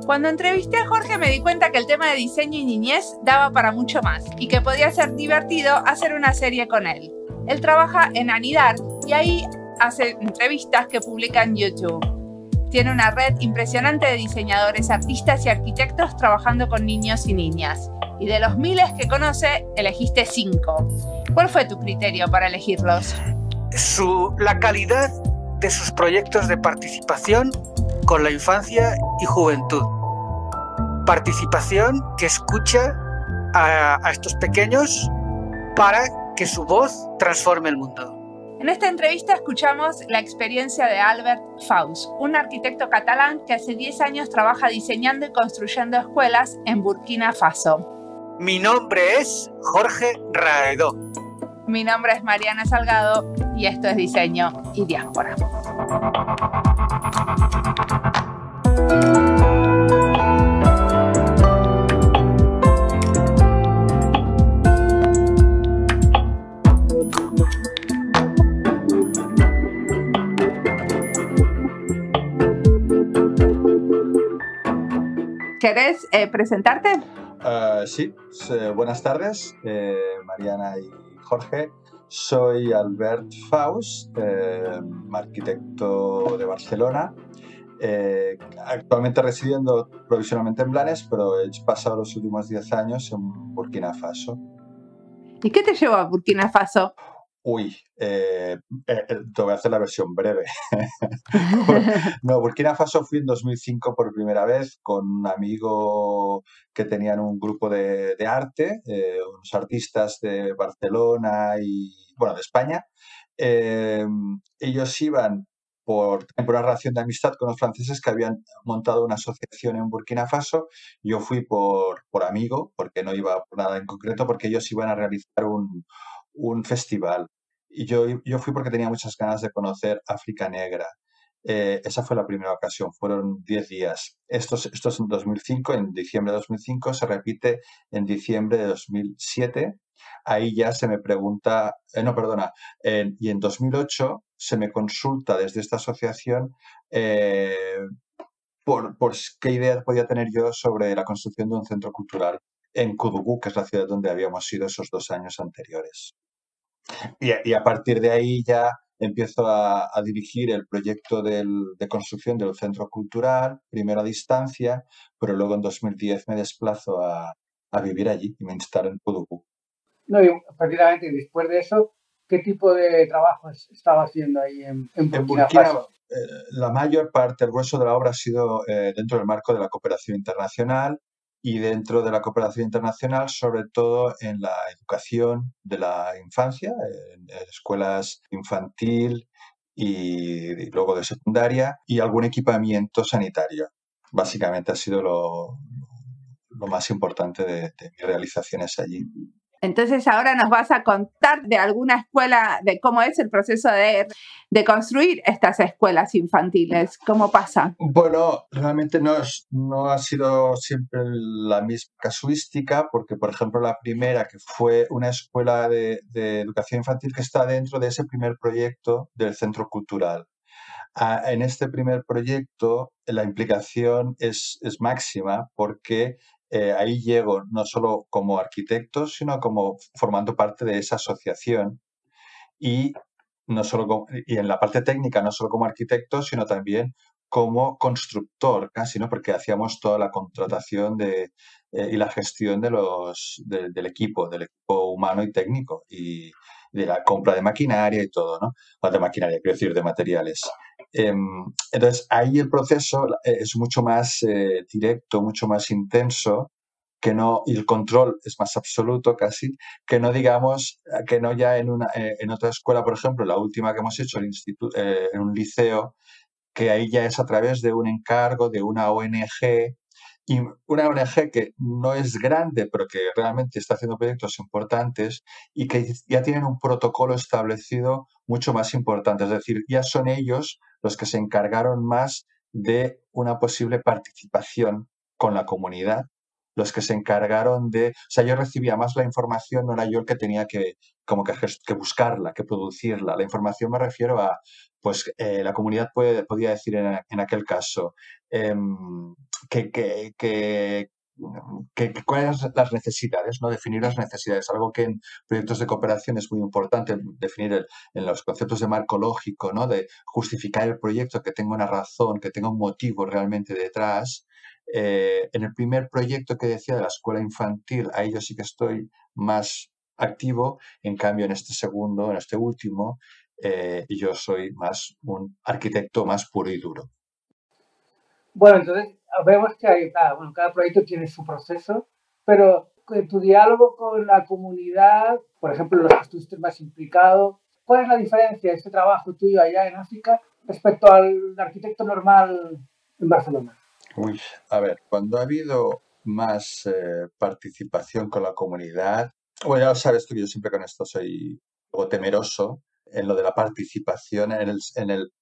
Cuando entrevisté a Jorge me di cuenta que el tema de diseño y niñez daba para mucho más y que podía ser divertido hacer una serie con él. Él trabaja en Anidar y ahí hace entrevistas que publica en YouTube. Tiene una red impresionante de diseñadores, artistas y arquitectos trabajando con niños y niñas. Y de los miles que conoce, elegiste 5. ¿Cuál fue tu criterio para elegirlos? La calidad de sus proyectos de participación con la infancia y juventud. Participación que escucha a estos pequeños para que su voz transforme el mundo. En esta entrevista escuchamos la experiencia de Albert Faus, un arquitecto catalán que hace 10 años trabaja diseñando y construyendo escuelas en Burkina Faso. Mi nombre es Jorge Raedó. Mi nombre es Mariana Salgado y esto es Diseño y Diáspora. ¿Querés presentarte? Sí, buenas tardes, Mariana y Jorge. Soy Albert Faus, arquitecto de Barcelona, actualmente residiendo provisionalmente en Blanes, pero he pasado los últimos 10 años en Burkina Faso. ¿Y qué te llevó a Burkina Faso? Te voy a hacer la versión breve. No, Burkina Faso fui en 2005 por primera vez con un amigo que tenían un grupo de arte, unos artistas de Barcelona y, de España. Ellos iban por una relación de amistad con los franceses que habían montado una asociación en Burkina Faso. Yo fui por amigo, porque no iba por nada en concreto, porque ellos iban a realizar un festival. Y yo fui porque tenía muchas ganas de conocer África Negra. Esa fue la primera ocasión, fueron 10 días. Esto es en 2005, en diciembre de 2005, se repite en diciembre de 2007. Ahí ya se me pregunta, y en 2008 se me consulta desde esta asociación por qué idea podía tener yo sobre la construcción de un centro cultural en Koudou, que es la ciudad donde habíamos ido esos 2 años anteriores. Y a partir de ahí ya empiezo a dirigir el proyecto de construcción del centro cultural, primero a distancia, pero luego en 2010 me desplazo a vivir allí y me instalo en Koudou. No, y prácticamente después de eso, ¿qué tipo de trabajos estaba haciendo ahí en Burkina Faso? La mayor parte, el grueso de la obra ha sido dentro del marco de la cooperación internacional. Y dentro de la cooperación internacional, sobre todo en la educación de la infancia, en escuelas infantil y luego de secundaria, y algún equipamiento sanitario. Básicamente ha sido lo más importante de mis realizaciones allí. Entonces ahora nos vas a contar de alguna escuela, de cómo es el proceso de construir estas escuelas infantiles, cómo pasa. Bueno, realmente no ha sido siempre la misma casuística, porque por ejemplo la primera, que fue una escuela de educación infantil que está dentro de ese primer proyecto del centro cultural. En este primer proyecto la implicación es máxima porque ahí llego no solo como arquitecto, sino como formando parte de esa asociación y en la parte técnica no solo como arquitecto, sino también como constructor casi, ¿no? Porque hacíamos toda la contratación y la gestión del equipo humano y técnico y de la compra de maquinaria y todo, ¿no? O de maquinaria, quiero decir, de materiales. Entonces, ahí el proceso es mucho más directo, mucho más intenso, y el control es más absoluto casi, que no ya en otra escuela, por ejemplo, la última que hemos hecho, en un liceo, que ahí ya es a través de un encargo de una ONG, y una ONG que no es grande, pero que realmente está haciendo proyectos importantes y que ya tienen un protocolo establecido mucho más importante. Es decir, ya son ellos los que se encargaron más de una posible participación con la comunidad, los que se encargaron o sea, yo recibía más la información, no era yo el que tenía que buscarla, que producirla. La información me refiero a pues la comunidad podía decir en aquel caso que, que, que, cuáles son las necesidades, ¿no? Definir las necesidades, algo que en proyectos de cooperación es muy importante, definir en los conceptos de marco lógico, ¿no? De justificar el proyecto, que tenga una razón, que tenga un motivo realmente detrás. En el primer proyecto que decía de la escuela infantil, ahí yo sí que estoy más activo, en cambio en este segundo, en este último, yo soy más un arquitecto más puro y duro. Bueno, entonces vemos que cada proyecto tiene su proceso, pero en tu diálogo con la comunidad, por ejemplo, los que estuviste más implicado, ¿cuál es la diferencia de este trabajo tuyo allá en África respecto al arquitecto normal en Barcelona? Uy, a ver, cuando ha habido más participación con la comunidad, bueno, ya lo sabes tú que yo siempre con esto soy algo temeroso en lo de la participación,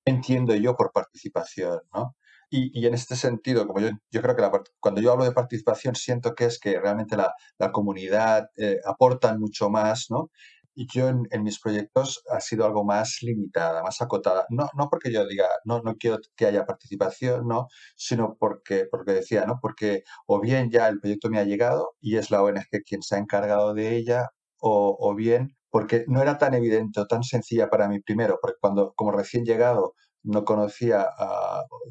entiendo yo por participación, ¿no? Y en este sentido, como yo creo que cuando yo hablo de participación, siento que es que realmente la comunidad aporta mucho más, ¿no? Y yo en mis proyectos ha sido algo más limitada, más acotada. No porque yo diga, no quiero que haya participación, no, sino porque decía, ¿no? Porque o bien ya el proyecto me ha llegado y es la ONG quien se ha encargado de ella, o bien porque no era tan evidente o tan sencilla para mí primero, porque como recién llegado no conocía,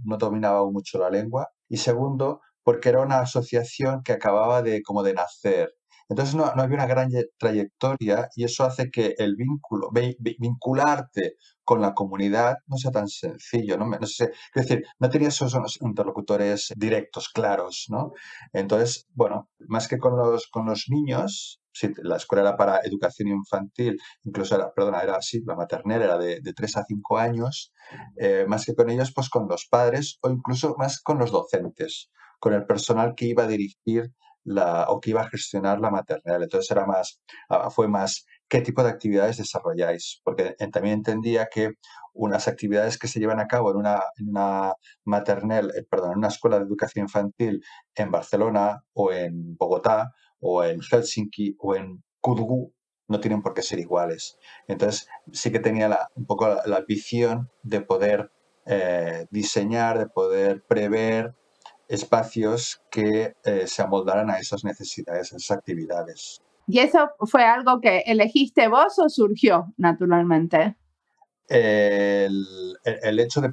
no dominaba aún mucho la lengua, y segundo, porque era una asociación que acababa como de nacer. Entonces no había una gran trayectoria y eso hace que el vincularte con la comunidad no sea tan sencillo, ¿no? No sé, es decir, no tenía esos interlocutores directos, claros, ¿no? Entonces, bueno, más que con los niños, sí, la escuela era para educación infantil, incluso era así, la maternal era de 3 a 5 años, más que con ellos, pues con los padres o incluso más con los docentes, con el personal que iba a dirigir o que iba a gestionar la maternal. Entonces fue más qué tipo de actividades desarrolláis, porque también entendía que unas actividades que se llevan a cabo en una maternal, en una escuela de educación infantil en Barcelona o en Bogotá o en Helsinki o en Kudgu no tienen por qué ser iguales. Entonces sí que tenía un poco la visión de poder diseñar, de poder prever espacios que se amoldaran a esas necesidades, a esas actividades. ¿Y eso fue algo que elegiste vos o surgió naturalmente? El hecho de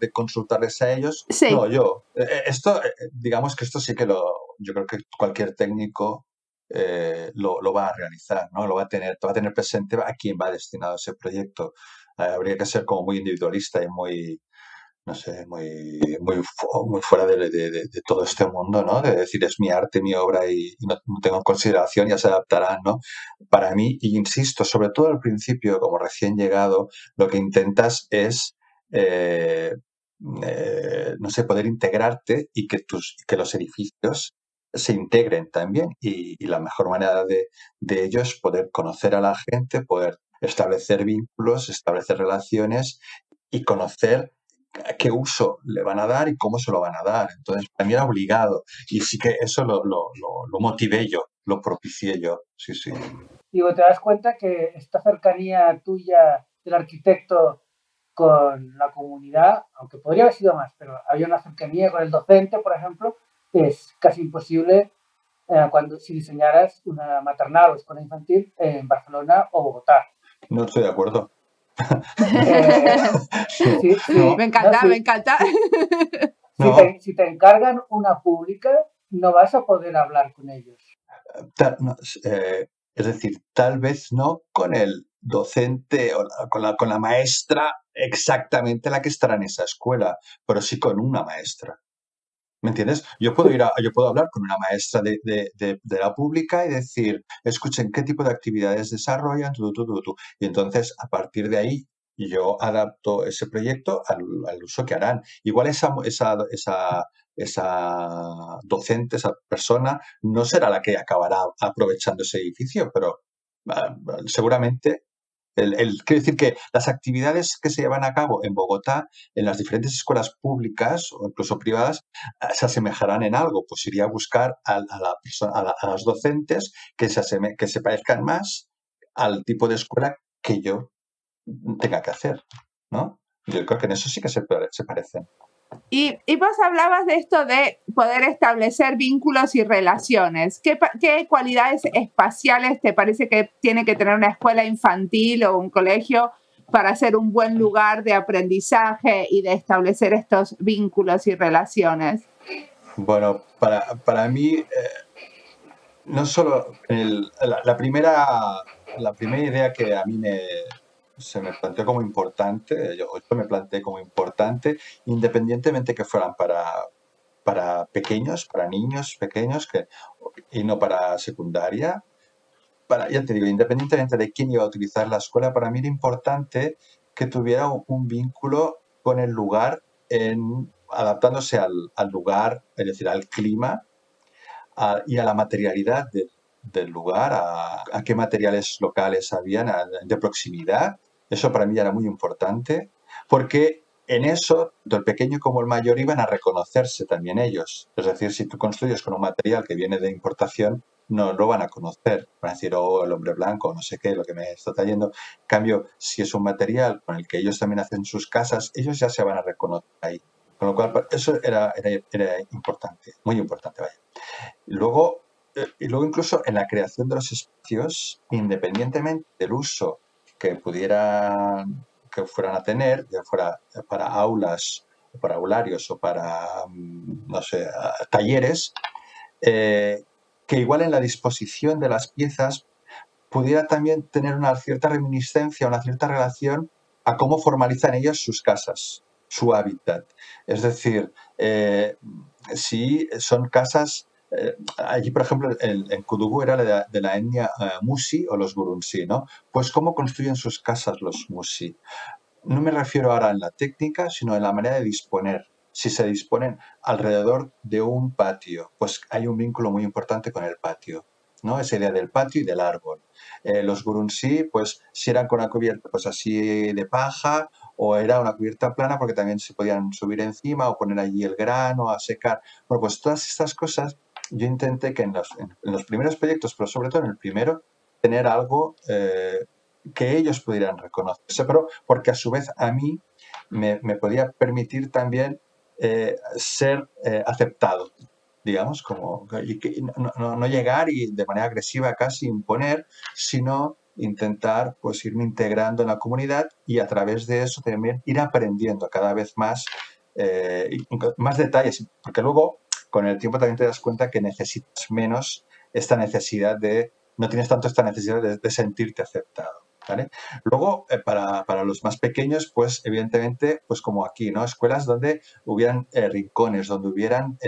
de consultarles a ellos, sí. No, yo. Digamos que esto sí que yo creo que cualquier técnico lo va a realizar, ¿no? Va a tener presente a quién va destinado ese proyecto. Habría que ser como muy individualista y muy, no sé, muy fuera de todo este mundo, ¿no? De decir, es mi arte, mi obra y no tengo en consideración, ya se adaptarán, ¿no? Para mí, y insisto, sobre todo al principio, como recién llegado, lo que intentas es, no sé, poder integrarte y que los edificios se integren también. Y la mejor manera de ello es poder conocer a la gente, poder establecer vínculos, establecer relaciones y conocer qué uso le van a dar y cómo se lo van a dar. Entonces, para mí era obligado. Y sí que eso lo motivé yo, lo propicié yo. Sí, sí. Digo, te das cuenta que esta cercanía tuya del arquitecto con la comunidad, aunque podría haber sido más, pero había una cercanía con el docente, por ejemplo, es casi imposible si diseñaras una maternal o escuela infantil en Barcelona o Bogotá. No estoy de acuerdo. Sí, me encanta. Si te encargan una pública, no vas a poder hablar con ellos. Es decir, tal vez no con el docente o con la maestra exactamente la que estará en esa escuela, pero sí con una maestra. ¿Me entiendes? Yo puedo hablar con una maestra de la pública y decir, escuchen, ¿qué tipo de actividades desarrollan? Y entonces, a partir de ahí, yo adapto ese proyecto al uso que harán. Igual esa docente, esa persona, no será la que acabará aprovechando ese edificio, pero seguramente quiero decir que las actividades que se llevan a cabo en Bogotá, en las diferentes escuelas públicas o incluso privadas, se asemejarán en algo. Pues iría a buscar a las docentes que se parezcan más al tipo de escuela que yo tenga que hacer, ¿no? Yo creo que en eso sí que se parecen. Y vos hablabas de esto de poder establecer vínculos y relaciones. ¿Qué cualidades espaciales te parece que tiene que tener una escuela infantil o un colegio para ser un buen lugar de aprendizaje y de establecer estos vínculos y relaciones? Bueno, para mí, no solo la primera idea que a mí se me planteó como importante, yo me planteé como importante, independientemente que fueran para pequeños, para niños pequeños y no para secundaria, ya te digo, independientemente de quién iba a utilizar la escuela, para mí era importante que tuviera un vínculo con el lugar, adaptándose al lugar, es decir, al clima y a la materialidad del lugar, a qué materiales locales habían de proximidad. Eso para mí era muy importante, porque en eso, tanto el pequeño como el mayor iban a reconocerse también ellos. Es decir, si tú construyes con un material que viene de importación, no lo van a conocer. Van a decir, oh, el hombre blanco, no sé qué, lo que me está trayendo. En cambio, si es un material con el que ellos también hacen sus casas, ellos ya se van a reconocer ahí. Con lo cual, eso era importante, muy importante, vaya. Y luego incluso en la creación de los espacios, independientemente del uso que fueran a tener, ya fuera para aulas, o para aularios o para, no sé, talleres, que igual en la disposición de las piezas pudiera también tener una cierta reminiscencia, una cierta relación a cómo formalizan ellas sus casas, su hábitat. Es decir, si son casas, allí por ejemplo en Kudugu era de la etnia Musi o los Gurunsi, ¿no? Pues cómo construyen sus casas los Musi. No me refiero ahora en la técnica, sino en la manera de disponer. Si se disponen alrededor de un patio, pues hay un vínculo muy importante con el patio, ¿no? Esa idea del patio y del árbol. Los Gurunsi, pues si eran con una cubierta pues así de paja, o era una cubierta plana porque también se podían subir encima o poner allí el grano a secar. Bueno, pues todas estas cosas yo intenté que en los primeros proyectos, pero sobre todo en el primero, tener algo que ellos pudieran reconocerse, pero porque a su vez a mí me podía permitir también ser aceptado, digamos, y que no llegar y de manera agresiva casi imponer, sino intentar pues irme integrando en la comunidad y a través de eso también ir aprendiendo cada vez más detalles, porque luego con el tiempo también te das cuenta que necesitas menos no tienes tanto esta necesidad de sentirte aceptado. ¿Vale? Luego, para los más pequeños, pues evidentemente, pues como aquí, ¿no? Escuelas donde hubieran rincones, donde hubieran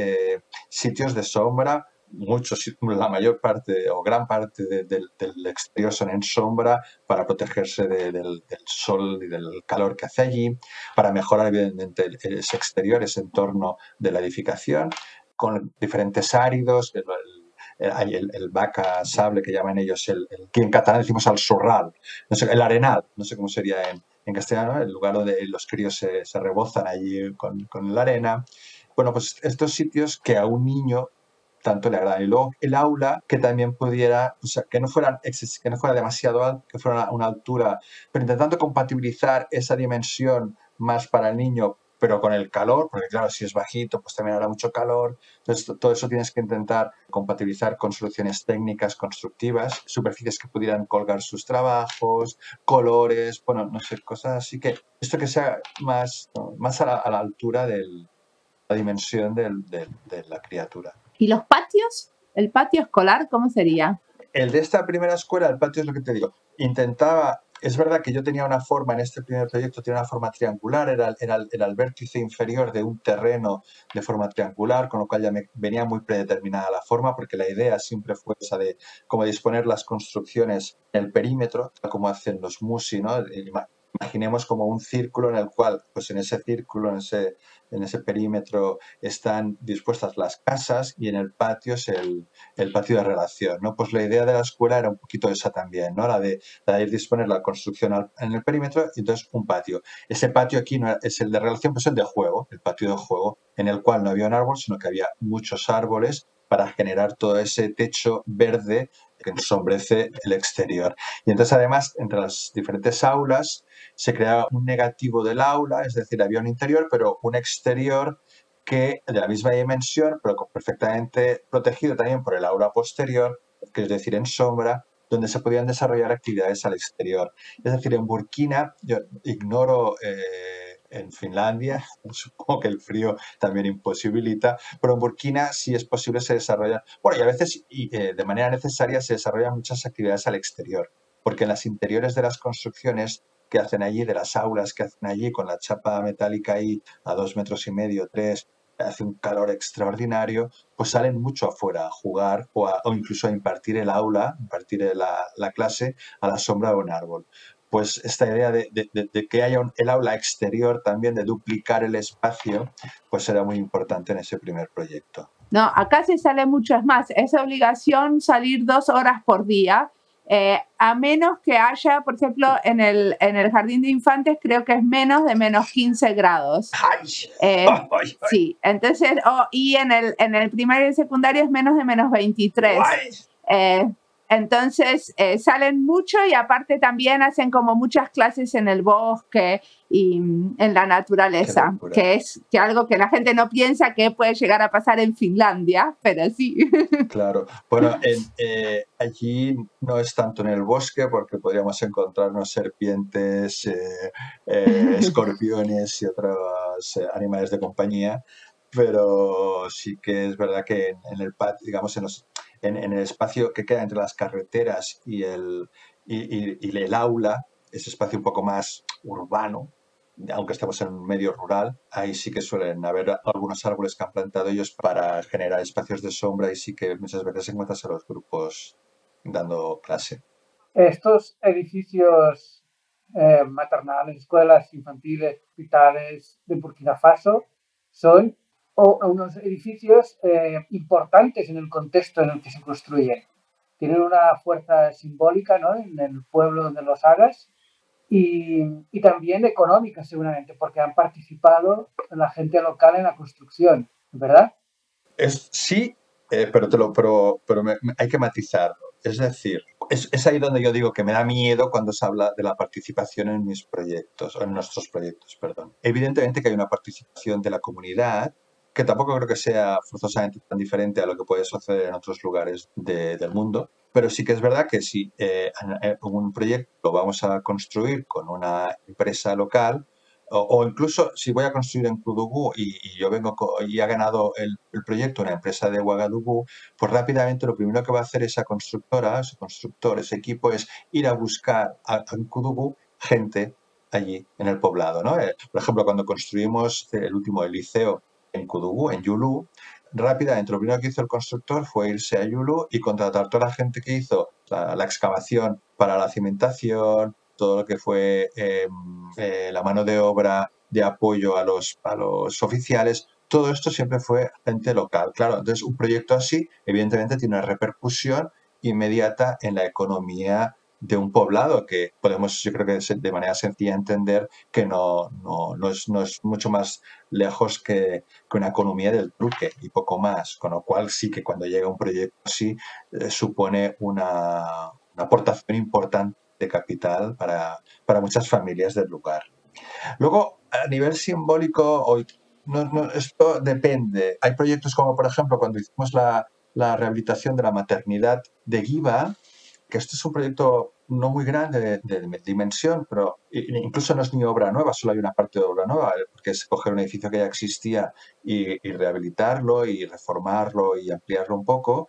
sitios de sombra, la mayor parte o gran parte del exterior son en sombra para protegerse del sol y del calor que hace allí, para mejorar evidentemente ese exterior, ese entorno de la edificación, con diferentes áridos, hay el vaca sable que llaman ellos, que en catalán decimos al sorral, no sé, el arenal, no sé cómo sería en castellano, el lugar donde los críos se rebozan allí con la arena. Bueno, pues estos sitios que a un niño tanto le agradan. Y luego el aula que también pudiera, o sea, que no fuera demasiado alto, que fuera a una altura, pero intentando compatibilizar esa dimensión más para el niño, pero con el calor, porque claro, si es bajito, pues también habrá mucho calor. Entonces, todo eso tienes que intentar compatibilizar con soluciones técnicas constructivas, superficies que pudieran colgar sus trabajos, colores, bueno, no sé, cosas así que esto que sea más a la altura de la dimensión de la criatura. ¿Y los patios? ¿El patio escolar cómo sería? El de esta primera escuela, el patio es lo que te digo, es verdad que yo tenía una forma, en este primer proyecto tenía una forma triangular, era el vértice inferior de un terreno de forma triangular, con lo cual ya me venía muy predeterminada la forma, porque la idea siempre fue esa de cómo disponer las construcciones en el perímetro, como hacen los musi, ¿no? Imaginemos como un círculo en el cual, pues en ese círculo, en ese perímetro están dispuestas las casas y en el patio es el patio de relación, ¿no? Pues la idea de la escuela era un poquito esa también, ¿no? La de disponer la construcción en el perímetro y entonces un patio. Ese patio aquí no es el de relación, pues el de juego, el patio de juego, en el cual no había un árbol, sino que había muchos árboles para generar todo ese techo verde que ensombrece el exterior. Y entonces, además, entre las diferentes aulas se creaba un negativo del aula, es decir, había un interior, pero un exterior que de la misma dimensión, pero perfectamente protegido también por el aula posterior, que es decir, en sombra, donde se podían desarrollar actividades al exterior. Es decir, en Burkina, yo ignoro en Finlandia, supongo que el frío también imposibilita, pero en Burkina sí es posible se desarrollan, bueno, y a veces de manera necesaria se desarrollan muchas actividades al exterior, porque en las interiores de las construcciones que hacen allí, de las aulas que hacen allí, con la chapa metálica ahí a 2,5 metros, 3, hace un calor extraordinario, pues salen mucho afuera a jugar o incluso a impartir el aula, impartir la clase a la sombra de un árbol. Pues esta idea de que haya el aula exterior también, de duplicar el espacio, pues era muy importante en ese primer proyecto. No, acá se sale mucho, es más, es obligación salir 2 horas por día, a menos que haya, por ejemplo, en el jardín de infantes creo que es menos de menos 15 grados. Sí, entonces, y en el primario y secundario es menos de menos 23. Entonces salen mucho y aparte también hacen como muchas clases en el bosque y en la naturaleza, que es algo que la gente no piensa que puede llegar a pasar en Finlandia, pero sí. Claro. Bueno, allí no es tanto en el bosque porque podríamos encontrarnos serpientes, escorpiones y otros animales de compañía, pero sí que es verdad que en el patio, digamos, en el espacio que queda entre las carreteras y el aula, ese espacio un poco más urbano, aunque estemos en un medio rural, ahí sí que suelen haber algunos árboles que han plantado ellos para generar espacios de sombra y sí que muchas veces encuentras a los grupos dando clase. Estos edificios maternales, escuelas infantiles, hospitales de Burkina Faso son unos edificios importantes en el contexto en el que se construyen. Tienen una fuerza simbólica, ¿no?, en el pueblo donde los hagas y también económica seguramente, porque han participado la gente local en la construcción, ¿verdad? Sí, pero hay que matizarlo. Es decir, es ahí donde yo digo que me da miedo cuando se habla de la participación en mis proyectos, o en nuestros proyectos, perdón. Evidentemente que hay una participación de la comunidad, que tampoco creo que sea forzosamente tan diferente a lo que puede suceder en otros lugares del mundo, pero sí que es verdad que si un proyecto lo vamos a construir con una empresa local, o incluso si voy a construir en Ouagadougou y yo vengo y ha ganado el proyecto una empresa de Ouagadougou, pues rápidamente lo primero que va a hacer esa constructora, ese constructor, ese equipo es ir a buscar en Ouagadougou gente allí en el poblado, ¿no? Por ejemplo, cuando construimos el último liceo en Ouagadougou, en Yulu, rápidamente lo primero que hizo el constructor fue irse a Yulu y contratar toda la gente que hizo la excavación para la cimentación, todo lo que fue la mano de obra de apoyo a los oficiales, todo esto siempre fue gente local. Claro, entonces un proyecto así evidentemente tiene una repercusión inmediata en la economía de un poblado que podemos, yo creo que de manera sencilla entender que no es mucho más lejos que una economía del truque y poco más, con lo cual sí que cuando llega un proyecto así supone una aportación importante de capital para muchas familias del lugar. Luego, a nivel simbólico, esto depende. Hay proyectos como, por ejemplo, cuando hicimos la rehabilitación de la maternidad de Guiba, que esto es un proyecto no muy grande de dimensión, pero incluso no es ni obra nueva, solo hay una parte de obra nueva, porque es coger un edificio que ya existía y rehabilitarlo y reformarlo y ampliarlo un poco.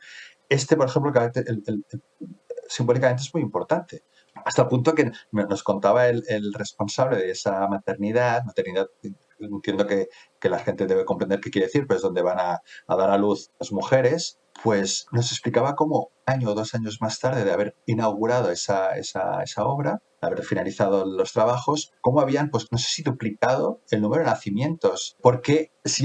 Por ejemplo, simbólicamente es muy importante. Hasta el punto que nos contaba el responsable de esa maternidad, entiendo que la gente debe comprender qué quiere decir, pero es donde van a dar a luz las mujeres, pues nos explicaba cómo 1 año o 2 años más tarde de haber inaugurado esa obra, de haber finalizado los trabajos, cómo habían, pues no sé si duplicado el número de nacimientos, porque si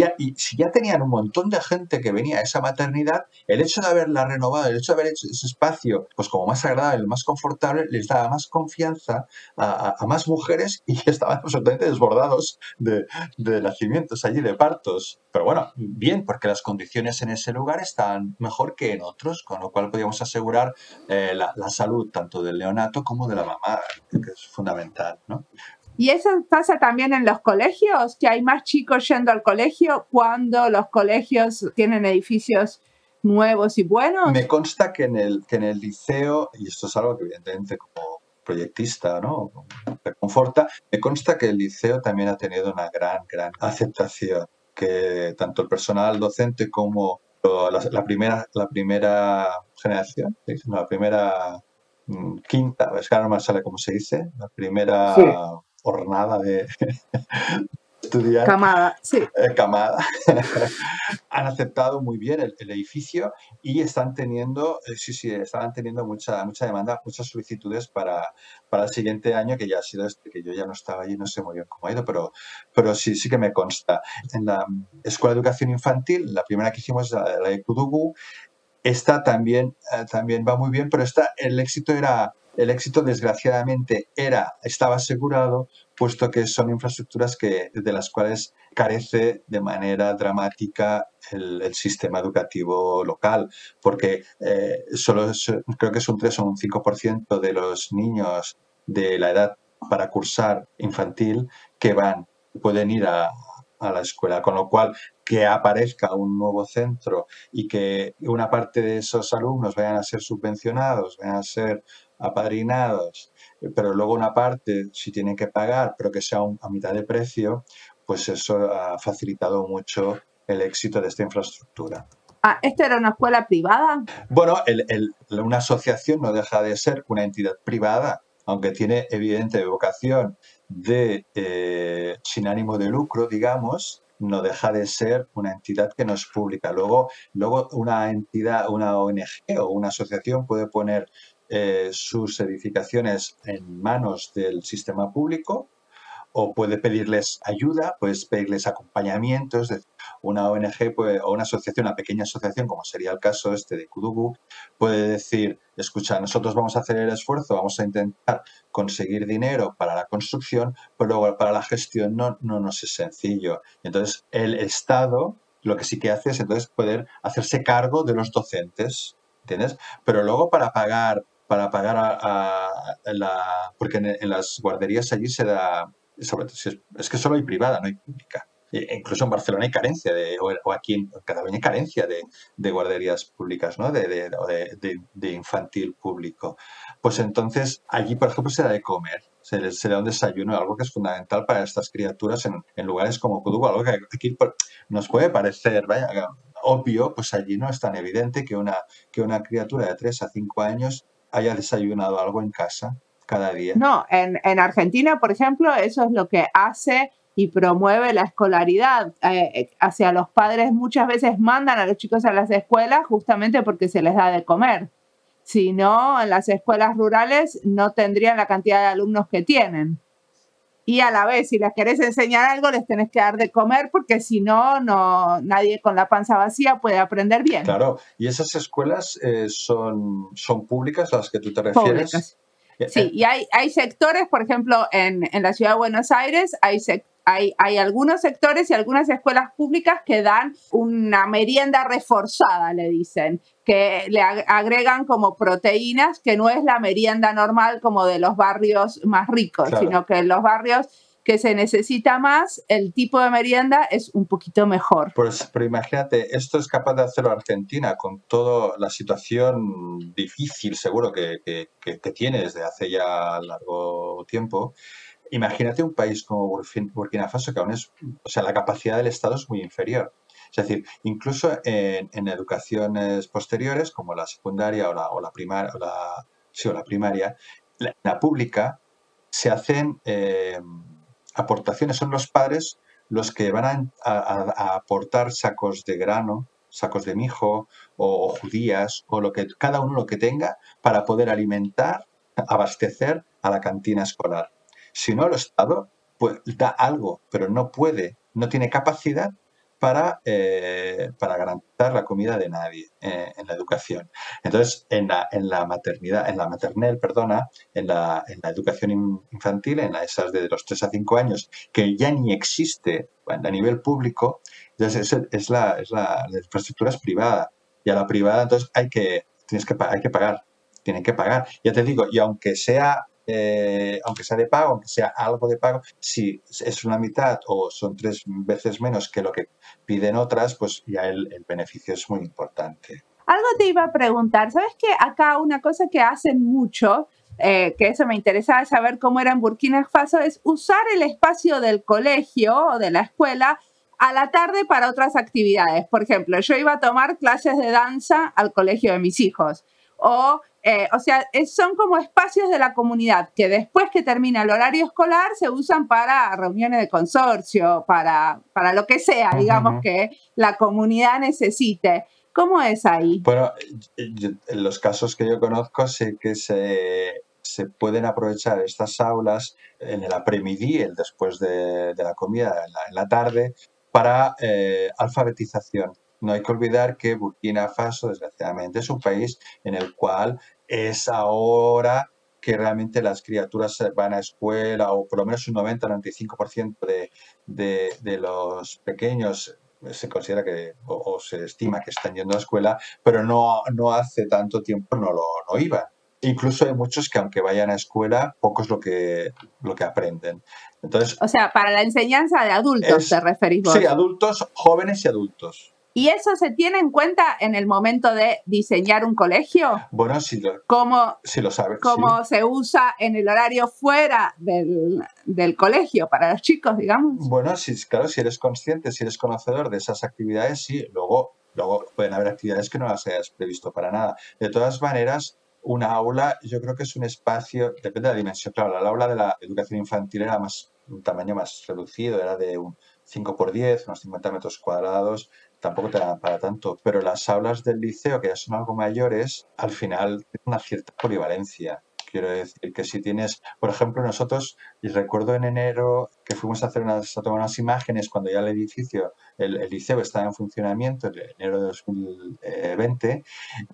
ya tenían un montón de gente que venía a esa maternidad, el hecho de haberla renovado, el hecho de haber hecho ese espacio pues como más agradable, más confortable, les daba más confianza a más mujeres y estaban absolutamente desbordados de nacimientos allí, de partos. Pero bueno, bien, porque las condiciones en ese lugar estaban mejor que en otros, con lo cual podíamos asegurar la salud tanto del neonato como de la mamá, que es fundamental, ¿no? ¿Y eso pasa también en los colegios? ¿Que hay más chicos yendo al colegio cuando los colegios tienen edificios nuevos y buenos? Me consta que en el liceo, y esto es algo que evidentemente como proyectista, ¿no?, me conforta, me consta que el liceo también ha tenido una gran aceptación, que tanto el personal docente como la primera generación, ¿sí? No, la primera quinta, es que ahora no me sale cómo se dice, la primera Sí. hornada de estudiar. Camada, sí. Camada. Han aceptado muy bien el edificio y están teniendo, estaban teniendo mucha demanda, muchas solicitudes para el siguiente año, que ya ha sido que yo ya no estaba allí, no sé muy bien cómo ha ido, pero sí que me consta. En la Escuela de Educación Infantil, la primera que hicimos, la de Kudugu, esta también va muy bien, pero el éxito desgraciadamente estaba asegurado, puesto que son infraestructuras de las cuales carece de manera dramática el sistema educativo local, porque creo que es un 3 o un 5% de los niños de la edad para cursar infantil que pueden ir a la escuela, con lo cual que aparezca un nuevo centro y que una parte de esos alumnos vayan a ser subvencionados, vayan a ser apadrinados, pero luego una parte si tienen que pagar, pero que sea a mitad de precio, pues eso ha facilitado mucho el éxito de esta infraestructura. ¿Esto era una escuela privada? Bueno, una asociación no deja de ser una entidad privada, aunque tiene evidente vocación sin ánimo de lucro, digamos, no deja de ser una entidad que no es pública. Luego una entidad, una ONG o una asociación puede poner sus edificaciones en manos del sistema público o puede pedirles ayuda, puedes pedirles acompañamiento. Es decir, una ONG o una asociación, una pequeña asociación, como sería el caso de Kudugu, puede decir, escucha, nosotros vamos a hacer el esfuerzo, vamos a intentar conseguir dinero para la construcción, pero luego para la gestión no nos es sencillo. Entonces, el Estado lo que sí que hace es entonces poder hacerse cargo de los docentes, ¿entiendes? Pero luego para pagar porque en las guarderías allí se da, es que solo hay privada, no hay pública. Incluso en Barcelona hay carencia o aquí en Cataluña hay carencia de guarderías públicas, ¿no? de infantil público. Pues entonces allí, por ejemplo, se da de comer, se da un desayuno, algo que es fundamental para estas criaturas en lugares como Kudugu, algo que aquí nos puede parecer obvio, pues allí no es tan evidente que una criatura de 3 a 5 años haya desayunado algo en casa cada día. No, en Argentina, por ejemplo, eso es lo que hace y promueve la escolaridad. Hacia los padres muchas veces mandan a los chicos a las escuelas justamente porque se les da de comer. Si no, en las escuelas rurales no tendrían la cantidad de alumnos que tienen. Y a la vez, si les querés enseñar algo, les tenés que dar de comer porque si no, nadie con la panza vacía puede aprender bien. Claro, y esas escuelas son públicas a las que tú te refieres. Públicas. Sí, y hay sectores, por ejemplo, en la ciudad de Buenos Aires, hay algunos sectores y algunas escuelas públicas que dan una merienda reforzada, le dicen, que le agregan como proteínas, que no es la merienda normal como de los barrios más ricos, claro, sino que en los barrios que se necesita más, el tipo de merienda es un poquito mejor. Pues, pero imagínate, esto es capaz de hacerlo Argentina con toda la situación difícil, seguro, que tiene desde hace ya largo tiempo. Imagínate un país como Burkina Faso, que aún la capacidad del Estado es muy inferior. Es decir, incluso en educaciones posteriores, como la secundaria o la primaria, la pública, se hacen aportaciones, son los padres los que van a aportar sacos de grano, sacos de mijo o judías o cada uno lo que tenga para poder alimentar, abastecer a la cantina escolar. Si no, el Estado pues da algo, pero no tiene capacidad para garantizar la comida de nadie en la educación. Entonces, en la maternel, perdona, en la educación infantil, en esas de los 3 a 5 años, que ya ni existe a nivel público, entonces la infraestructura es privada. Y a la privada, entonces, hay que pagar, tienen que pagar. Ya te digo, y aunque sea de pago, aunque sea algo de pago, si es una mitad o son 3 veces menos que lo que piden otras, pues ya el beneficio es muy importante. Algo te iba a preguntar, ¿sabes qué? Acá una cosa que hacen mucho, que eso me interesaba saber cómo era en Burkina Faso, es usar el espacio del colegio o de la escuela a la tarde para otras actividades. Por ejemplo, yo iba a tomar clases de danza al colegio de mis hijos. O sea, son como espacios de la comunidad que después que termina el horario escolar se usan para reuniones de consorcio, para lo que sea, digamos, que la comunidad necesite. ¿Cómo es ahí? Bueno, en los casos que yo conozco sé que se pueden aprovechar estas aulas en el après-midi, el después de la comida, en la tarde, para alfabetización. No hay que olvidar que Burkina Faso, desgraciadamente, es un país en el cual es ahora que realmente las criaturas van a escuela, o por lo menos un 90-95% de los pequeños se considera que o se estima que están yendo a escuela, pero no hace tanto tiempo no iban. Incluso hay muchos que aunque vayan a escuela, poco es lo que aprenden. Entonces, o sea, para la enseñanza de adultos te referís vos. Sí, adultos, jóvenes y adultos. ¿Y eso se tiene en cuenta en el momento de diseñar un colegio? Bueno, si lo sabes. ¿Cómo se usa en el horario fuera del colegio para los chicos, digamos? Bueno, claro, si eres consciente, si eres conocedor de esas actividades, sí. Luego pueden haber actividades que no las hayas previsto para nada. De todas maneras, una aula yo creo que es un espacio, depende de la dimensión. Claro, la aula de la educación infantil era un tamaño más reducido, era de un 5x10, unos 50 metros cuadrados, tampoco te dan para tanto, pero las aulas del liceo, que ya son algo mayores, al final tienen una cierta polivalencia. Quiero decir que si tienes, por ejemplo, nosotros, y recuerdo en enero que fuimos a tomar unas imágenes cuando ya el edificio, el liceo estaba en funcionamiento, en enero de 2020,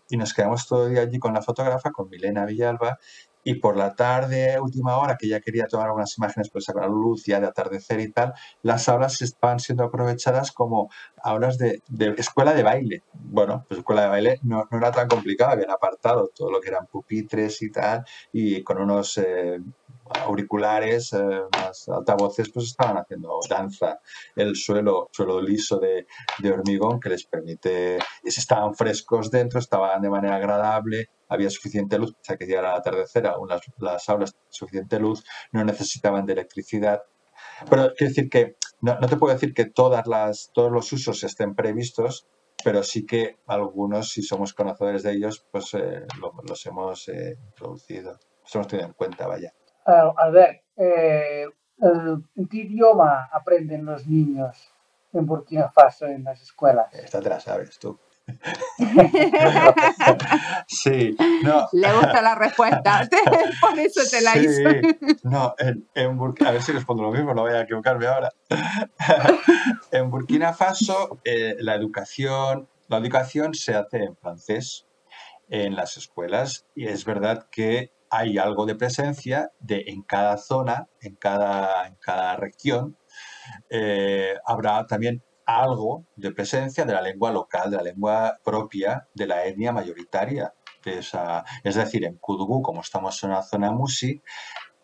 y nos quedamos todo el día allí con la fotógrafa, con Milena Villalba, y por la tarde, última hora, que ya quería tomar algunas imágenes pues con la luz ya de atardecer y tal, las aulas estaban siendo aprovechadas como aulas de escuela de baile. Bueno, pues escuela de baile no era tan complicado, habían apartado todo lo que eran pupitres y tal, y con unos auriculares, unos altavoces, pues estaban haciendo danza. El suelo liso de hormigón que les permite, estaban frescos dentro, estaban de manera agradable, había suficiente luz, o sea que llegara al atardecer, aún las aulas suficiente luz, no necesitaban de electricidad. Pero quiero decir que no te puedo decir que todos los usos estén previstos, pero sí que algunos, si somos conocedores de ellos, pues los hemos introducido, los hemos tenido en cuenta, vaya. Albert, ¿en qué idioma aprenden los niños en Burkina Faso en las escuelas? Esta te la sabes tú. Sí, no. Le gusta la respuesta, por eso te la hizo. No, a ver si respondo lo mismo, no voy a equivocarme ahora. En Burkina Faso la educación se hace en francés en las escuelas, y es verdad que hay algo de presencia en cada zona, en cada región, habrá también algo de presencia de la lengua local, de la lengua propia de la etnia mayoritaria. Es decir, en Koudou, como estamos en una zona musi,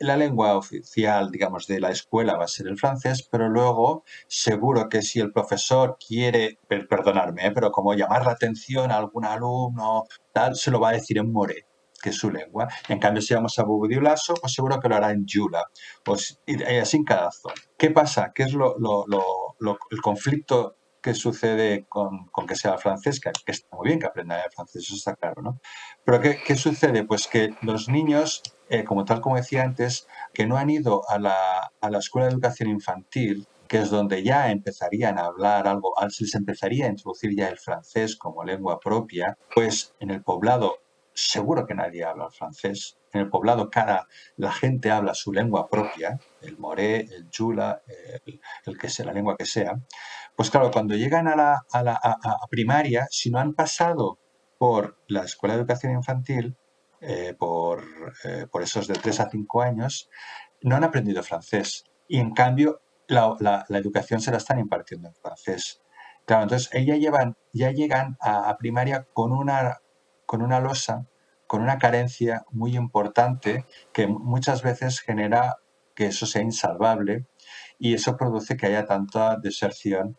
la lengua oficial, digamos, de la escuela va a ser el francés, pero luego seguro que si el profesor quiere, perdonarme, pero como llamar la atención a algún alumno, tal, se lo va a decir en moré, que es su lengua. En cambio, si vamos a Bobo-Dioulasso, pues seguro que lo hará en Yula, pues, y así en cada zona. ¿Qué pasa? ¿Qué es el conflicto que sucede con que sea el francés? Que está muy bien que aprendan el francés, eso está claro, ¿no? Pero ¿qué sucede? Pues que los niños, como decía antes, que no han ido a la escuela de educación infantil, que es donde ya empezarían a hablar algo, se les empezaría a introducir ya el francés como lengua propia, pues en el poblado seguro que nadie habla francés. En el poblado la gente habla su lengua propia, el moré, el chula, el que sea, la lengua que sea. Pues claro, cuando llegan a primaria, si no han pasado por la escuela de educación infantil, por esos de 3 a 5 años, no han aprendido francés. Y en cambio, la educación se la están impartiendo en francés. Claro, entonces ya llegan a primaria con una losa, con una carencia muy importante que muchas veces genera que eso sea insalvable y eso produce que haya tanta deserción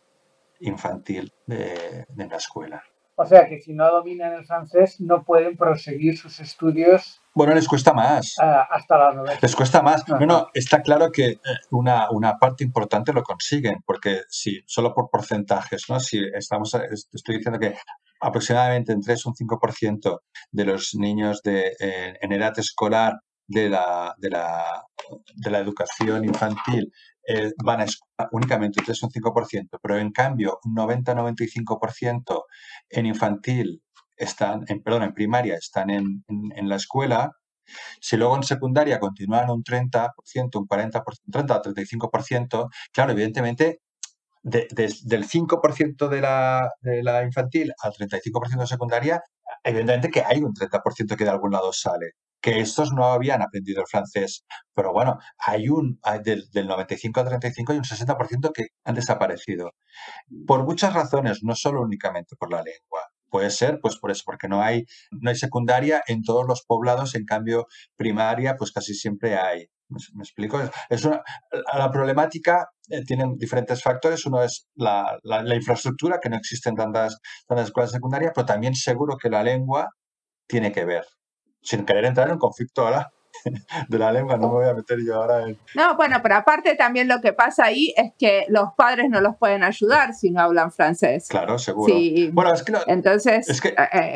infantil de la escuela. O sea que si no dominan el francés no pueden proseguir sus estudios. Bueno, les cuesta más. Hasta la universidad. Les cuesta más. No, está claro que una parte importante lo consiguen, porque si solo por porcentajes, ¿no? Si estoy diciendo que aproximadamente entre 3 y un 5% de los niños en edad escolar de la educación infantil van a escuela únicamente un 3 o un 5%, pero en cambio un 90-95% en infantil en primaria están en la escuela. Si luego en secundaria continúan un 30%, un 40%, 30 o 35%, claro, evidentemente del 5% de la infantil al 35% de secundaria, evidentemente que hay un 30% que de algún lado sale. Que estos no habían aprendido el francés, pero bueno, del 95 al 35 hay un 60% que han desaparecido. Por muchas razones, no solo únicamente por la lengua. Puede ser, pues por eso, porque no hay secundaria en todos los poblados, en cambio primaria, pues casi siempre hay. ¿Me explico? La problemática tiene diferentes factores. Uno es la infraestructura, que no existen tantas escuelas secundarias, pero también seguro que la lengua tiene que ver. Sin querer entrar en un conflicto ahora de la lengua, no me voy a meter yo ahora en... No, bueno, pero aparte también lo que pasa ahí es que los padres no los pueden ayudar si no hablan francés. Claro, seguro. Sí. Bueno, entonces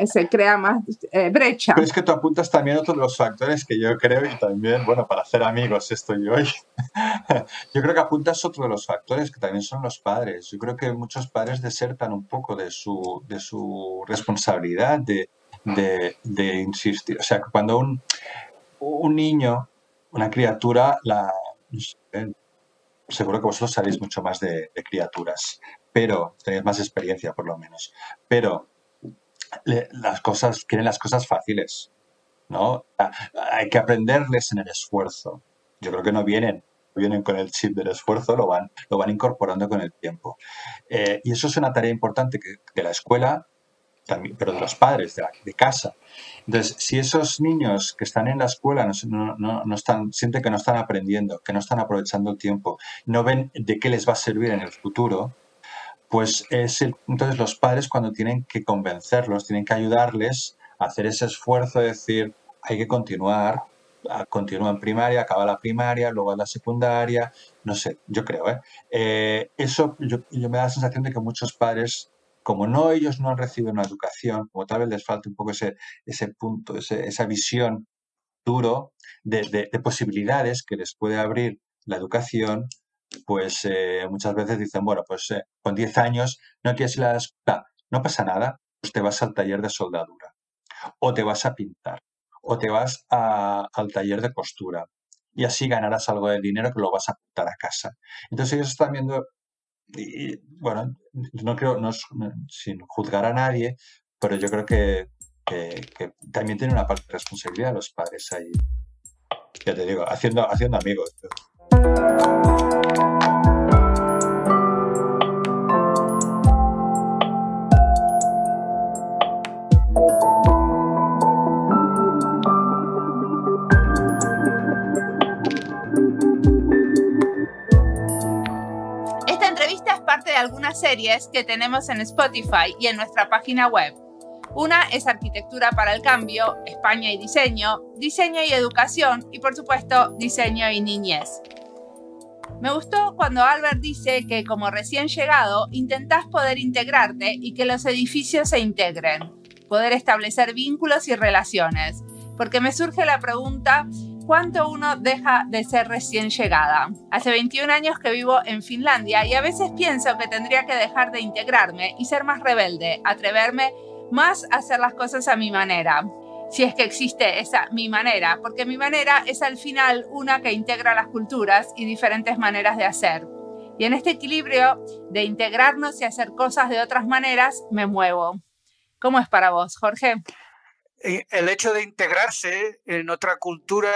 se crea más brecha. Pero es que tú apuntas también otros de los factores que yo creo, y también, bueno, para hacer amigos estoy hoy, yo creo que apuntas otro de los factores que también son los padres. Yo creo que muchos padres desertan un poco de su responsabilidad de insistir. O sea, que cuando un niño, una criatura, seguro que vosotros sabéis mucho más de criaturas, pero tenéis más experiencia por lo menos. Pero quieren las cosas fáciles, ¿no? Hay que aprenderles en el esfuerzo. Yo creo que no vienen con el chip del esfuerzo, lo van incorporando con el tiempo. Y eso es una tarea importante de la escuela, también, pero de los padres, de casa. Entonces, si esos niños que están en la escuela sienten que no están aprendiendo, que no están aprovechando el tiempo, no ven de qué les va a servir en el futuro, pues entonces los padres, cuando tienen que convencerlos, tienen que ayudarles a hacer ese esfuerzo de decir, hay que continúa en primaria, acaba la primaria, luego en la secundaria, no sé, yo creo, eso yo me da la sensación de que muchos padres, como ellos no han recibido una educación, como tal vez les falta un poco ese punto, esa visión duro de posibilidades que les puede abrir la educación, pues muchas veces dicen, bueno, pues con 10 años no quieres ir a la escuela, no pasa nada, pues te vas al taller de soldadura, o te vas a pintar, o te vas al taller de costura, y así ganarás algo de dinero que lo vas a apuntar a casa. Entonces ellos están viendo, y bueno, no creo, sin juzgar a nadie, pero yo creo que también tiene una parte de responsabilidad los padres ahí. Ya te digo, haciendo amigos. Esta entrevista es parte de algunas series que tenemos en Spotify y en nuestra página web. Una es Arquitectura para el Cambio, España y Diseño, Diseño y Educación y, por supuesto, Diseño y Niñez. Me gustó cuando Albert dice que, como recién llegado, intentás poder integrarte y que los edificios se integren, poder establecer vínculos y relaciones, porque me surge la pregunta, ¿cuánto uno deja de ser recién llegada? Hace 21 años que vivo en Finlandia y a veces pienso que tendría que dejar de integrarme y ser más rebelde, atreverme más a hacer las cosas a mi manera. si es que existe esa mi manera, porque mi manera es al final una que integra las culturas y diferentes maneras de hacer. Y en este equilibrio de integrarnos y hacer cosas de otras maneras, me muevo. ¿Cómo es para vos, Jorge? El hecho de integrarse en otra cultura,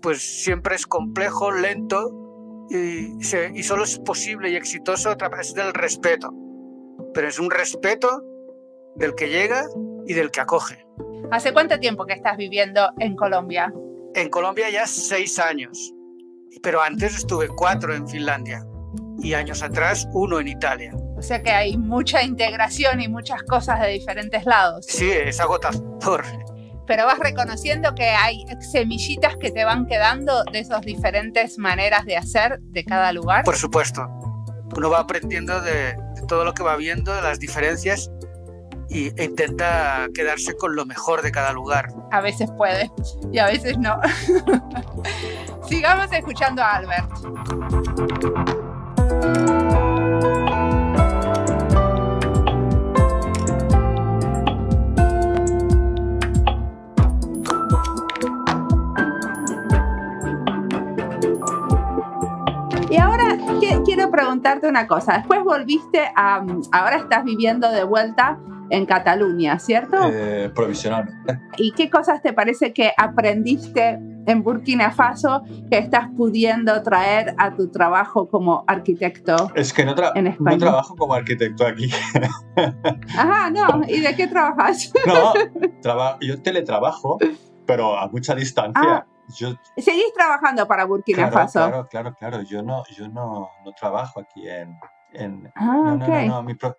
pues siempre es complejo, lento, y solo es posible y exitoso a través del respeto. Pero es un respeto del que llega y del que acoge. ¿Hace cuánto tiempo que estás viviendo en Colombia? En Colombia ya 6 años, pero antes estuve 4 en Finlandia y años atrás 1 en Italia. O sea que hay mucha integración y muchas cosas de diferentes lados. Sí, es agotador. Pero vas reconociendo que hay semillitas que te van quedando de esas diferentes maneras de hacer de cada lugar. Por supuesto. Uno va aprendiendo de todo lo que va viendo, de las diferencias, e intenta quedarse con lo mejor de cada lugar. A veces puede y a veces no. Sigamos escuchando a Albert. Y ahora quiero preguntarte una cosa. Después volviste a... Ahora estás viviendo de vuelta en Cataluña, ¿cierto? Provisionalmente. ¿Y qué cosas te parece que aprendiste en Burkina Faso que estás pudiendo traer a tu trabajo como arquitecto? Es que no trabajo como arquitecto aquí. Ajá, no. ¿Y de qué trabajas? No, yo teletrabajo, pero a mucha distancia. ¿Seguís trabajando para Burkina Faso? Claro. Yo no trabajo aquí en okay.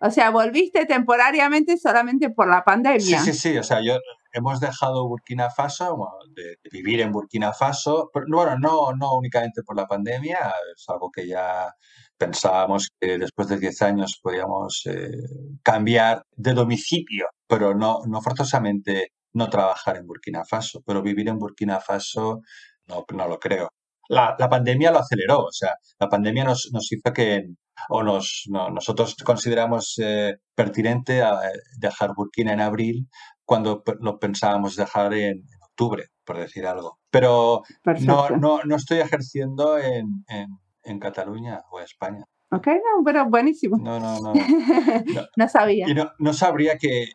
O sea, volviste temporariamente solamente por la pandemia. Sí. O sea, hemos dejado Burkina Faso, de vivir en Burkina Faso, pero bueno, no únicamente por la pandemia, es algo que ya pensábamos que después de 10 años podíamos cambiar de domicilio, pero no forzosamente no trabajar en Burkina Faso, pero vivir en Burkina Faso no lo creo. La pandemia lo aceleró, o sea, la pandemia nos hizo que, nosotros consideramos pertinente dejar Burkina en abril cuando lo pensábamos dejar en octubre, por decir algo. Pero no estoy ejerciendo en Cataluña o en España. Ok, no, pero buenísimo. No sabía. Y no sabría que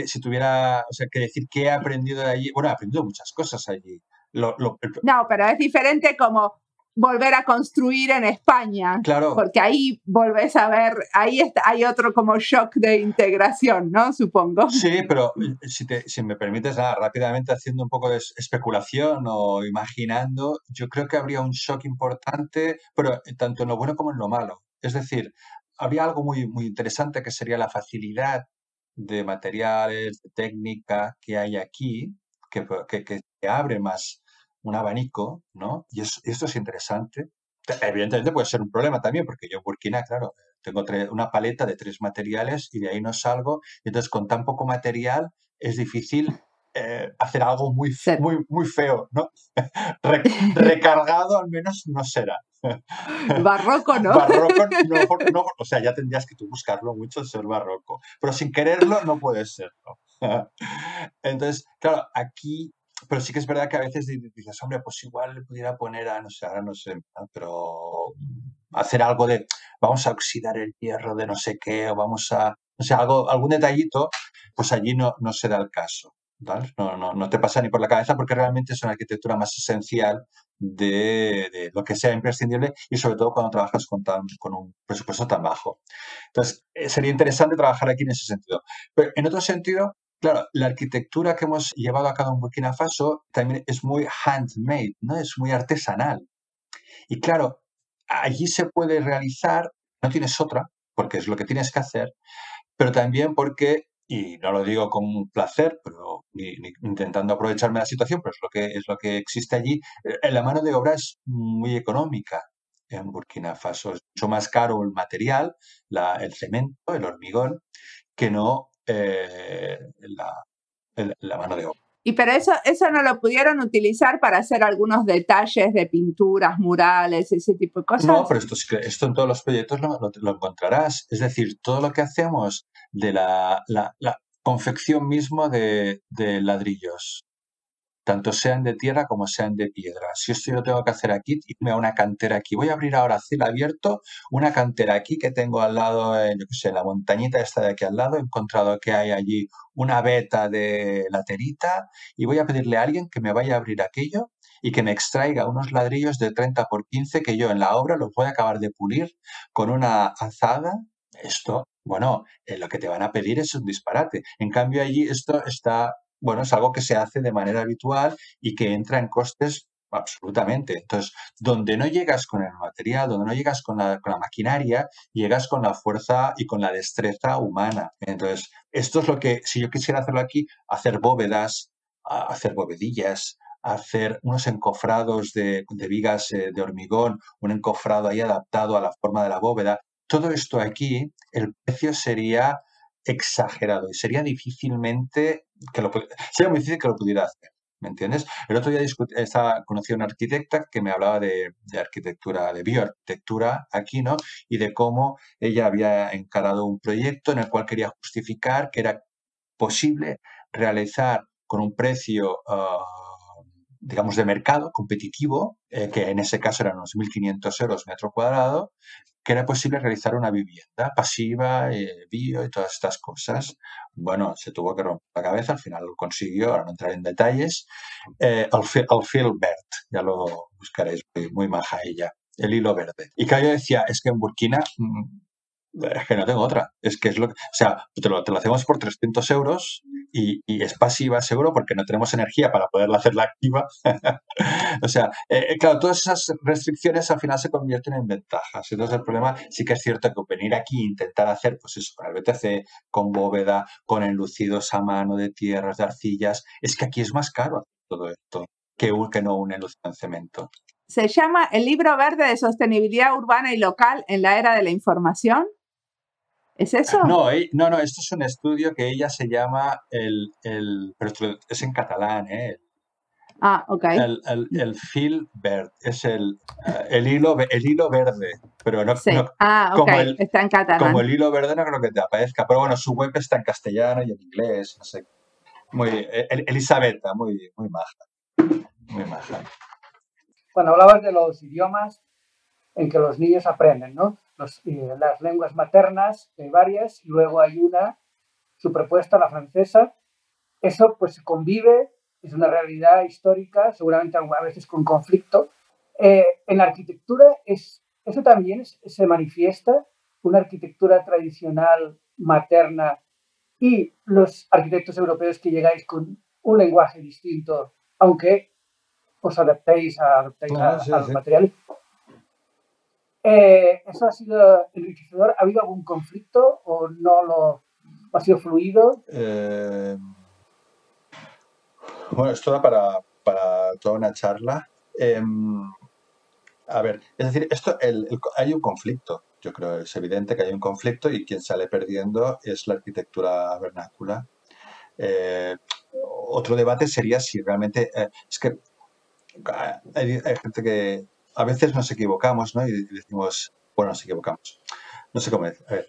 si tuviera, que decir que he aprendido de allí. Bueno, he aprendido muchas cosas allí. No, pero es diferente como volver a construir en España. Claro. Porque ahí volvés a ver, hay otro como shock de integración, ¿no? Supongo. Sí, pero si me permites, rápidamente haciendo un poco de especulación o imaginando, yo creo que habría un shock importante, pero tanto en lo bueno como en lo malo. Es decir, habría algo muy, muy interesante que sería la facilidad de materiales, de técnica que hay aquí, que abre más un abanico, ¿no? Y esto es interesante. Evidentemente puede ser un problema también, porque yo en Burkina, claro, tengo una paleta de 3 materiales y de ahí no salgo. Y entonces, con tan poco material, es difícil hacer algo muy feo, ¿no? Recargado al menos no será. Barroco, ¿no? Barroco no, o sea, ya tendrías que tú buscarlo mucho ser barroco, pero sin quererlo no puede serlo. Entonces, claro, aquí, pero sí que es verdad que a veces dices, hombre, pues igual le pudiera poner ahora no sé, pero hacer algo de, vamos a oxidar el hierro de no sé qué, o vamos a, no sé, algún detallito, pues allí no se da el caso. ¿Vale? No te pasa ni por la cabeza porque realmente es una arquitectura más esencial de lo que sea imprescindible y sobre todo cuando trabajas con un presupuesto tan bajo. Entonces, sería interesante trabajar aquí en ese sentido. Pero en otro sentido, claro, la arquitectura que hemos llevado a cabo en Burkina Faso también es muy handmade, ¿no? Es muy artesanal. Y claro, allí se puede realizar, no tienes otra, porque es lo que tienes que hacer, pero también porque, y no lo digo con un placer, pero ni intentando aprovecharme de la situación, pero es lo que existe allí. La mano de obra es muy económica en Burkina Faso. Es mucho más caro el material, el cemento, el hormigón, que no la mano de obra. Pero eso no lo pudieron utilizar para hacer algunos detalles de pinturas, murales, ese tipo de cosas. No, pero esto en todos los proyectos lo encontrarás. Es decir, todo lo que hacemos de confección mismo de ladrillos, tanto sean de tierra como sean de piedra. Si esto yo lo tengo que hacer aquí, irme a una cantera aquí. Voy a abrir ahora a cielo abierto una cantera aquí que tengo al lado, yo qué sé, en la montañita esta de aquí al lado. He encontrado que hay allí una veta de laterita y voy a pedirle a alguien que me vaya a abrir aquello y que me extraiga unos ladrillos de 30 por 15 que yo en la obra los voy a acabar de pulir con una azada. Esto, bueno, lo que te van a pedir es un disparate. En cambio allí esto está, bueno, es algo que se hace de manera habitual y que entra en costes absolutamente. Entonces, donde no llegas con el material, donde no llegas con la maquinaria, llegas con la fuerza y con la destreza humana. Entonces, esto es lo que, si yo quisiera hacerlo aquí, hacer bóvedas, hacer bovedillas, hacer unos encofrados de vigas de hormigón, un encofrado ahí adaptado a la forma de la bóveda. Todo esto aquí, el precio sería exagerado y sería difícilmente sería muy difícil que lo pudiera hacer, ¿me entiendes? El otro día conocí a una arquitecta que me hablaba de arquitectura, de bioarquitectura aquí, ¿no? Y de cómo ella había encarado un proyecto en el cual quería justificar que era posible realizar con un precio, digamos, de mercado competitivo, que en ese caso eran unos 1.500 euros metro cuadrado, que era posible realizar una vivienda pasiva, bio y todas estas cosas. Bueno, se tuvo que romper la cabeza, al final lo consiguió, ahora no entraré en detalles. El fil verd, ya lo buscaréis, muy maja ella, el hilo verde. Y que yo decía, es que en Burkina es que no tengo otra. Es que es lo que, o sea, te lo hacemos por 300 euros y es pasiva, seguro, porque no tenemos energía para poderla hacerla activa. O sea, claro, todas esas restricciones al final se convierten en ventajas. Entonces, el problema sí que es cierto que venir aquí e intentar hacer, pues eso, con el BTC, con bóveda, con enlucidos a mano de tierras, de arcillas, es que aquí es más caro hacer todo esto que no un enlucido en cemento. Se llama el Libro Verde de Sostenibilidad Urbana y Local en la Era de la Información. ¿Es eso? No, no, esto es un estudio que ella se llama pero esto es en catalán, ¿eh? Ok. El fil verd, es el hilo verde, pero no, Sí. no Ok, está en catalán. Como el hilo verde no creo que te aparezca, pero bueno, su web está en castellano y en inglés, no sé. Elisabetta, muy maja, muy maja. Cuando hablabas de los idiomas en que los niños aprenden, ¿no? Las lenguas maternas, varias, y luego hay una superpuesta, la francesa. Eso pues convive, es una realidad histórica, seguramente a veces con conflicto. En la arquitectura eso también se manifiesta, una arquitectura tradicional materna y los arquitectos europeos que llegáis con un lenguaje distinto, aunque os adaptéis a los materiales. ¿Eso ha sido enriquecedor? ¿Ha habido algún conflicto o no ha sido fluido? Bueno, esto da para toda una charla. A ver, es decir, hay un conflicto. Yo creo que es evidente que hay un conflicto y quien sale perdiendo es la arquitectura vernácula. Otro debate sería si realmente... es que hay gente que a veces nos equivocamos, ¿no? Y decimos, bueno, nos equivocamos. No sé cómo decir. A ver,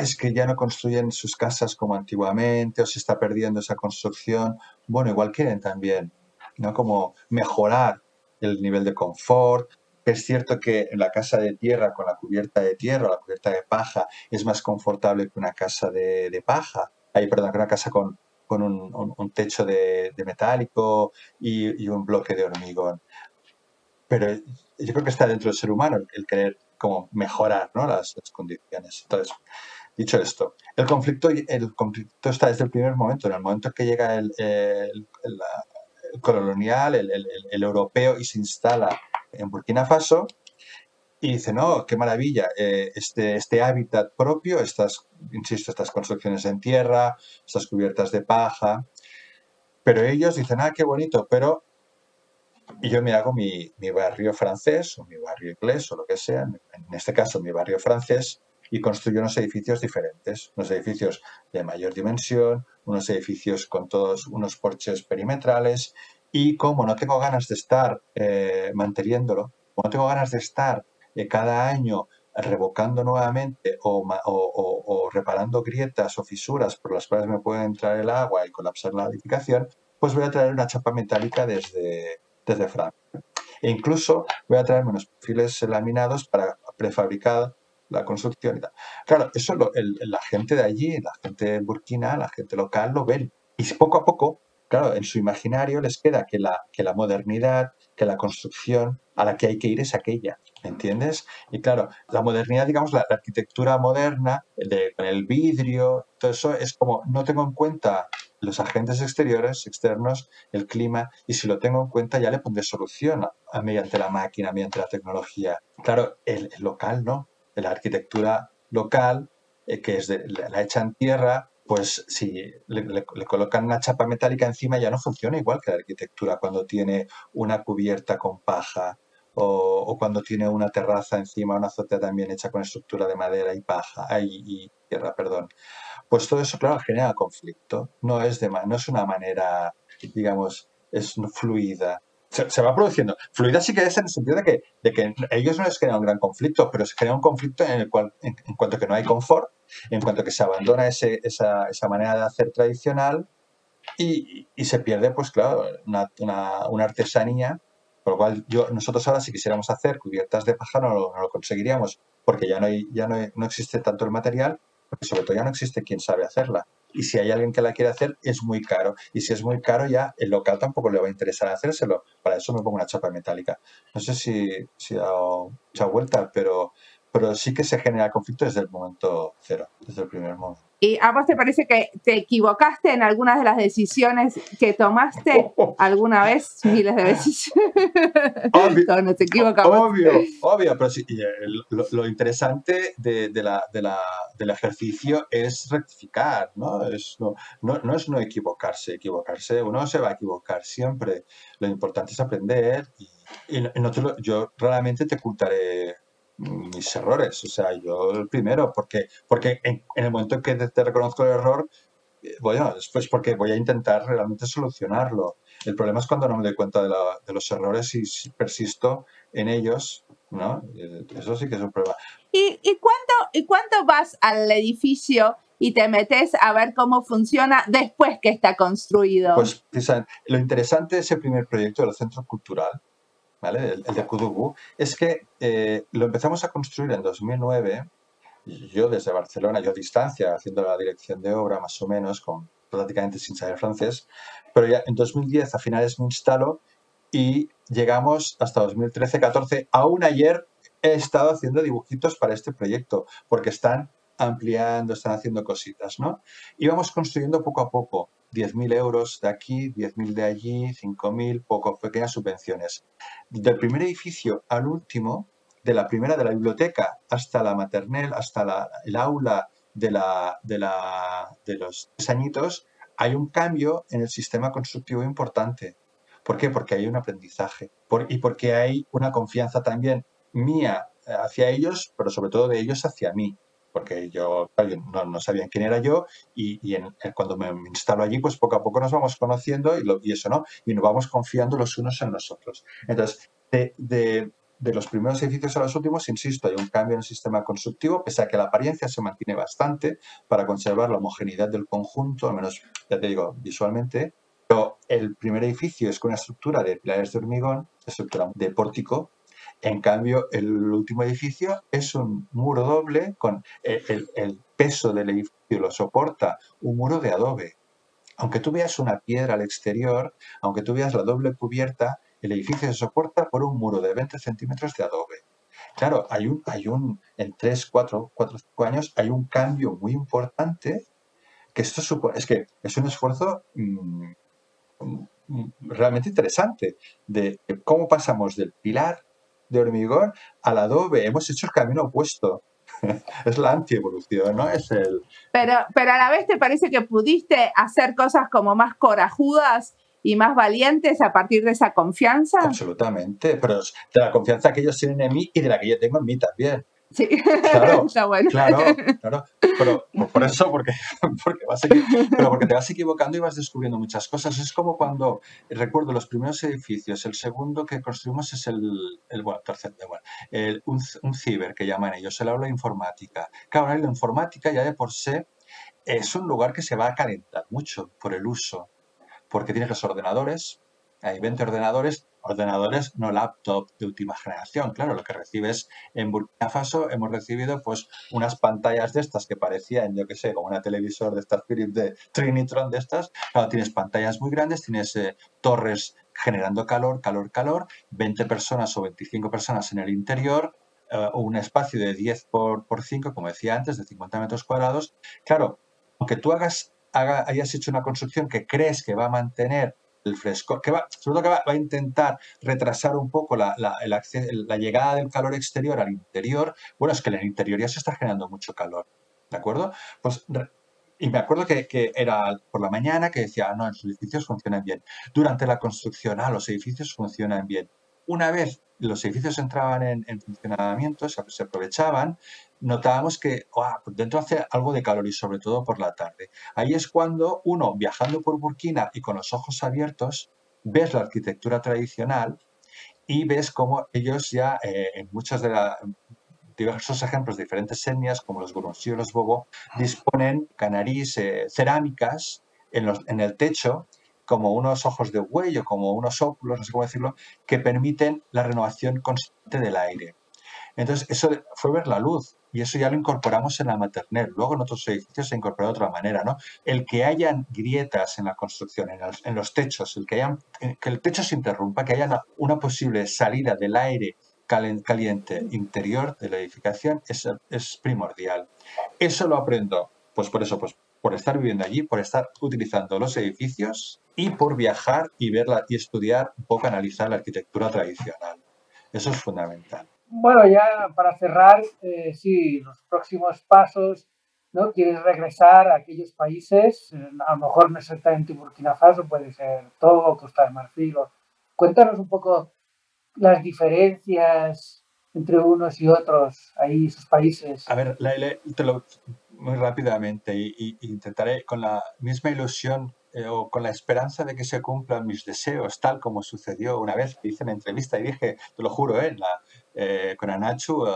es que ya no construyen sus casas como antiguamente o se está perdiendo esa construcción. Bueno, igual quieren también, ¿no? Como mejorar el nivel de confort. Es cierto que en la casa de tierra con la cubierta de tierra o la cubierta de paja es más confortable que una casa de paja. Que una casa con un techo de metálico y un bloque de hormigón. Pero yo creo que está dentro del ser humano el querer como mejorar, ¿no? las condiciones. Entonces, dicho esto, el conflicto está desde el primer momento, en el momento que llega el colonial, el europeo y se instala en Burkina Faso y dice, no, qué maravilla, este hábitat propio, estas construcciones en tierra, estas cubiertas de paja, pero ellos dicen, qué bonito, pero yo me hago mi barrio francés o mi barrio inglés o lo que sea, en este caso mi barrio francés, y construyo unos edificios diferentes, unos edificios de mayor dimensión, unos edificios con todos unos porches perimetrales, y como no tengo ganas de estar manteniéndolo, como no tengo ganas de estar cada año revocando nuevamente o reparando grietas o fisuras por las cuales me puede entrar el agua y colapsar la edificación, pues voy a traer una chapa metálica desde Francia. E incluso voy a traerme unos perfiles laminados para prefabricar la construcción y tal. Claro, eso la gente de allí, la gente de Burkina, la gente local lo ven. Y poco a poco, claro, en su imaginario les queda que la modernidad, que la construcción a la que hay que ir es aquella, ¿me entiendes? Y claro, la modernidad, digamos, la arquitectura moderna, con el vidrio, todo eso es como no tengo en cuenta los agentes externos, el clima, y si lo tengo en cuenta ya le pondré solución mediante la máquina, mediante la tecnología. Claro, el local no, la arquitectura local, que es la hecha en tierra, pues si le colocan una chapa metálica encima ya no funciona igual que la arquitectura cuando tiene una cubierta con paja o cuando tiene una terraza encima, una azotea también hecha con estructura de madera y paja, y tierra, perdón. Pues todo eso, claro, genera conflicto. No es una manera, digamos, es fluida. Se va produciendo. Fluida sí que es en el sentido de que ellos no les genera un gran conflicto, pero se genera un conflicto en cuanto que no hay confort, en cuanto que se abandona esa manera de hacer tradicional y se pierde, pues claro, una artesanía, por lo cual nosotros ahora si quisiéramos hacer cubiertas de paja no lo conseguiríamos, porque no existe tanto el material, porque sobre todo ya no existe quien sabe hacerla. Y si hay alguien que la quiere hacer, es muy caro. Y si es muy caro, ya el local tampoco le va a interesar hacérselo. Para eso me pongo una chapa metálica. No sé si ha dado mucha vuelta, pero sí que se genera conflicto desde el momento cero, desde el primer momento. ¿Y a vos te parece que te equivocaste en algunas de las decisiones que tomaste alguna vez? Miles de veces. Obvio, Todos nos equivocamos. obvio, pero sí, lo interesante del ejercicio es rectificar, ¿no? No es no equivocarse. Equivocarse, uno se va a equivocar siempre. Lo importante es aprender y yo raramente te ocultaré mis errores, o sea, yo el primero, porque en el momento en que te reconozco el error, bueno, después porque voy a intentar realmente solucionarlo. El problema es cuando no me doy cuenta de los errores y si persisto en ellos, ¿no? Eso sí que es un problema. ¿Y cuándo vas al edificio y te metes a ver cómo funciona después que está construido? Pues lo interesante de ese primer proyecto del Centro Cultural, ¿vale? El de Kudugu, es que lo empezamos a construir en 2009, yo desde Barcelona, yo a distancia, haciendo la dirección de obra más o menos, prácticamente sin saber francés, pero ya en 2010 a finales me instalo y llegamos hasta 2013-14. Aún ayer he estado haciendo dibujitos para este proyecto, porque están ampliando, están haciendo cositas, ¿no? Y vamos construyendo poco a poco, 10.000 euros de aquí, 10.000 de allí, 5.000, pequeñas subvenciones. Del primer edificio al último, de la primera de la biblioteca hasta la maternel, hasta el aula de los 3 añitos, hay un cambio en el sistema constructivo importante. ¿Por qué? Porque hay un aprendizaje y porque hay una confianza también mía hacia ellos, pero sobre todo de ellos hacia mí. Porque yo no sabían quién era yo y cuando me instalo allí, pues poco a poco nos vamos conociendo y eso, ¿no? Y nos vamos confiando los unos en los otros. Entonces, de los primeros edificios a los últimos, insisto, hay un cambio en el sistema constructivo, pese a que la apariencia se mantiene bastante para conservar la homogeneidad del conjunto, al menos, ya te digo, visualmente. Pero el primer edificio es con una estructura de pilares de hormigón, estructura de pórtico. En cambio, el último edificio es un muro doble con el peso del edificio lo soporta un muro de adobe. Aunque tú veas una piedra al exterior, aunque tú veas la doble cubierta, el edificio se soporta por un muro de 20 centímetros de adobe. Claro, en 3, 4, 5 años hay un cambio muy importante que esto supone, es que es un esfuerzo realmente interesante de cómo pasamos del pilar de hormigón al adobe. Hemos hecho el camino opuesto. Es la antievolución, ¿no? Pero a la vez te parece que pudiste hacer cosas como más corajudas y más valientes a partir de esa confianza. Absolutamente, pero de la confianza que ellos tienen en mí y de la que yo tengo en mí también. Sí, Claro, está bueno. claro, claro. Pero por eso, pero porque te vas equivocando y vas descubriendo muchas cosas. Es como cuando recuerdo los primeros edificios. El segundo que construimos es bueno, tercer, bueno, un ciber que llaman ellos, el aula de informática. Claro, la informática ya de por sí es un lugar que se va a calentar mucho por el uso, porque tienes los ordenadores, hay 20 ordenadores, ordenadores no laptop de última generación. Claro, lo que recibes en Burkina Faso, hemos recibido pues unas pantallas de estas que parecían, yo qué sé, como una televisor de estas Philips de Trinitron de estas. Claro, tienes pantallas muy grandes, tienes torres generando calor, calor, calor, 20 personas o 25 personas en el interior, un espacio de 10 por 5, como decía antes, de 50 metros cuadrados. Claro, aunque tú hayas hecho una construcción que crees que va a mantener el frescor, sobre todo que va a intentar retrasar un poco la llegada del calor exterior al interior. Bueno, es que en el interior ya se está generando mucho calor, ¿de acuerdo? Pues, y me acuerdo que era por la mañana que decía, no, los edificios funcionan bien. Durante la construcción, los edificios funcionan bien. Una vez los edificios entraban en funcionamiento, se aprovechaban, notábamos que por dentro hace algo de calor y sobre todo por la tarde. Ahí es cuando uno, viajando por Burkina y con los ojos abiertos, ves la arquitectura tradicional y ves cómo ellos ya en muchos de diversos ejemplos de diferentes etnias, como los Gurunsi o los Bobo, disponen canarís, cerámicas en el techo, como unos ojos de buey o como unos óculos, no sé cómo decirlo, que permiten la renovación constante del aire. Entonces, eso fue ver la luz y eso ya lo incorporamos en la maternelle. Luego en otros edificios se incorporó de otra manera, ¿no? El que hayan grietas en la construcción, en los techos, que el techo se interrumpa, que haya una posible salida del aire caliente interior de la edificación es primordial. Eso lo aprendo, pues por eso, pues por estar viviendo allí, por estar utilizando los edificios y por viajar y verla y estudiar, un poco analizar la arquitectura tradicional. Eso es fundamental. Bueno, ya para cerrar, sí, los próximos pasos, ¿no? ¿Quieres regresar a aquellos países? A lo mejor no exactamente Burkina Faso, puede ser Togo, Costa de Marfil. Cuéntanos un poco las diferencias entre unos y otros, ahí, esos países. A ver, muy rápidamente y intentaré con la misma ilusión o con la esperanza de que se cumplan mis deseos, tal como sucedió una vez que hice una entrevista y dije, te lo juro, con Anachu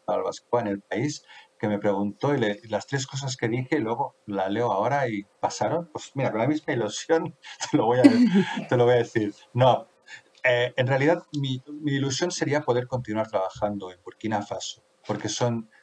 Albascoa en El País, que me preguntó y las 3 cosas que dije y luego la leo ahora y pasaron. Pues mira, con la misma ilusión te lo voy a decir. No, en realidad mi ilusión sería poder continuar trabajando en Burkina Faso, porque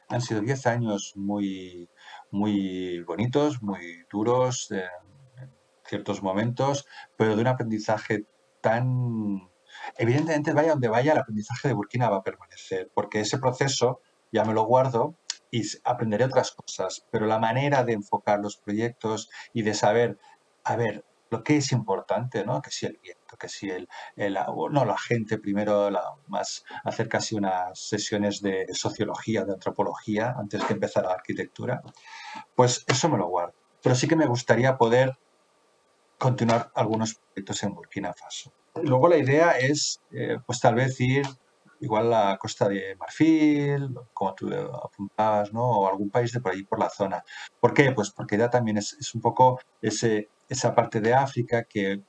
han sido 10 años muy, muy bonitos, muy duros en ciertos momentos, pero de un aprendizaje tan... Evidentemente, vaya donde vaya, el aprendizaje de Burkina va a permanecer, porque ese proceso ya me lo guardo y aprenderé otras cosas, pero la manera de enfocar los proyectos y de saber, a ver, lo que es importante, ¿no? Que si el viento, que si la gente primero, más hacer casi unas sesiones de sociología, de antropología, antes de empezar la arquitectura, pues eso me lo guardo. Pero sí que me gustaría poder continuar algunos proyectos en Burkina Faso. Luego la idea es, pues tal vez ir igual a la Costa de Marfil, como tú apuntabas, ¿no? O algún país de por ahí, por la zona. ¿Por qué? Pues porque ya también es un poco esa parte de África que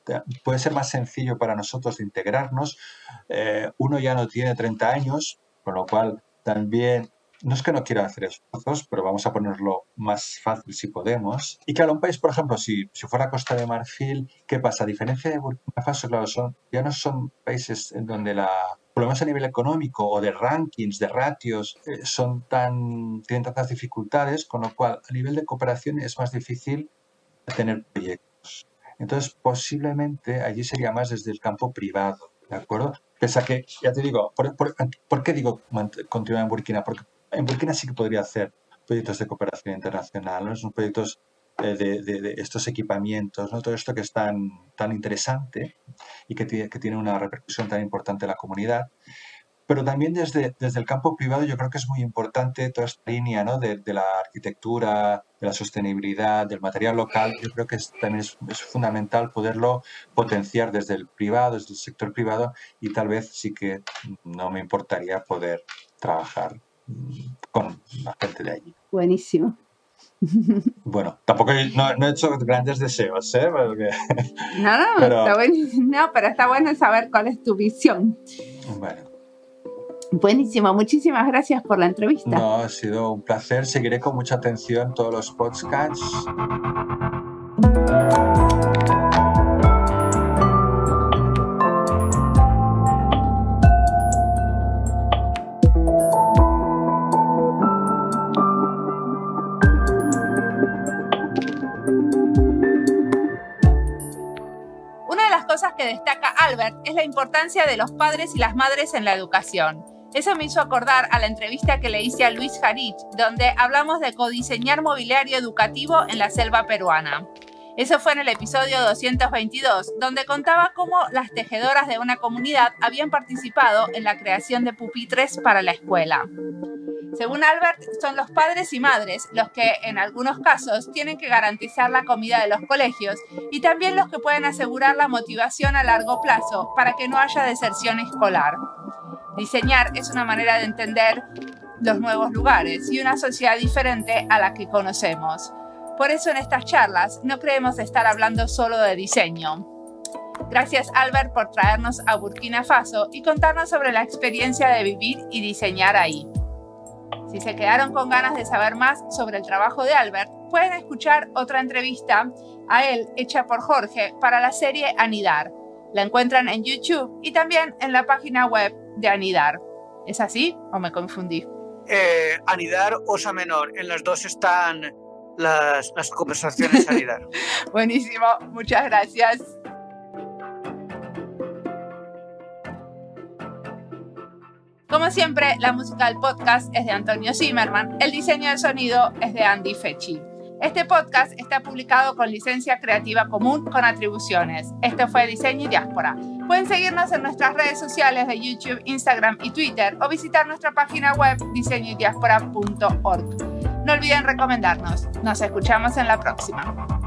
puede ser más sencillo para nosotros de integrarnos. Uno ya no tiene 30 años, con lo cual también no es que no quiera hacer esfuerzos, pero vamos a ponerlo más fácil si podemos. Y claro, un país, por ejemplo, si fuera Costa de Marfil, ¿qué pasa? A diferencia de Burkina Faso, claro, ya no son países en donde por lo menos a nivel económico o de rankings, de ratios, tienen tantas dificultades, con lo cual a nivel de cooperación es más difícil tener proyectos. Entonces, posiblemente allí sería más desde el campo privado, ¿de acuerdo? Pese a que, ya te digo, ¿por qué digo continuar en Burkina? Porque en Burkina sí que podría hacer proyectos de cooperación internacional, ¿no? Son proyectos de estos equipamientos, ¿no? Todo esto que es tan interesante y que tiene una repercusión tan importante en la comunidad. Pero también desde el campo privado yo creo que es muy importante toda esta línea, ¿no? de la arquitectura, de la sostenibilidad, del material local. Yo creo que también es fundamental poderlo potenciar desde el privado, desde el sector privado, y tal vez sí que no me importaría poder trabajar con la gente de allí. Buenísimo. Bueno, tampoco no he hecho grandes deseos, ¿eh? Porque, pero está bueno saber cuál es tu visión. Bueno. Buenísimo, muchísimas gracias por la entrevista. No, ha sido un placer. Seguiré con mucha atención todos los podcasts. Que destaca Albert es la importancia de los padres y las madres en la educación. Eso me hizo acordar a la entrevista que le hice a Luis Jarich, donde hablamos de codiseñar mobiliario educativo en la selva peruana. Eso fue en el episodio 222, donde contaba cómo las tejedoras de una comunidad habían participado en la creación de pupitres para la escuela. Según Albert, son los padres y madres los que, en algunos casos, tienen que garantizar la comida de los colegios y también los que pueden asegurar la motivación a largo plazo para que no haya deserción escolar. Diseñar es una manera de entender los nuevos lugares y una sociedad diferente a la que conocemos. Por eso en estas charlas no creemos estar hablando solo de diseño. Gracias, Albert, por traernos a Burkina Faso y contarnos sobre la experiencia de vivir y diseñar ahí. Si se quedaron con ganas de saber más sobre el trabajo de Albert, pueden escuchar otra entrevista a él hecha por Jorge para la serie Anidar. La encuentran en YouTube y también en la página web de Anidar. ¿Es así o me confundí? Anidar, Osa Menor. En las dos están las conversaciones Anidar. Buenísimo, muchas gracias. Como siempre, la música del podcast es de Antonio Zimmerman, el diseño de sonido es de Andy Fechi. Este podcast está publicado con licencia creativa común con atribuciones. Esto fue Diseño y Diáspora. Pueden seguirnos en nuestras redes sociales de YouTube, Instagram y Twitter o visitar nuestra página web diseñoydiaspora.org. No olviden recomendarnos. Nos escuchamos en la próxima.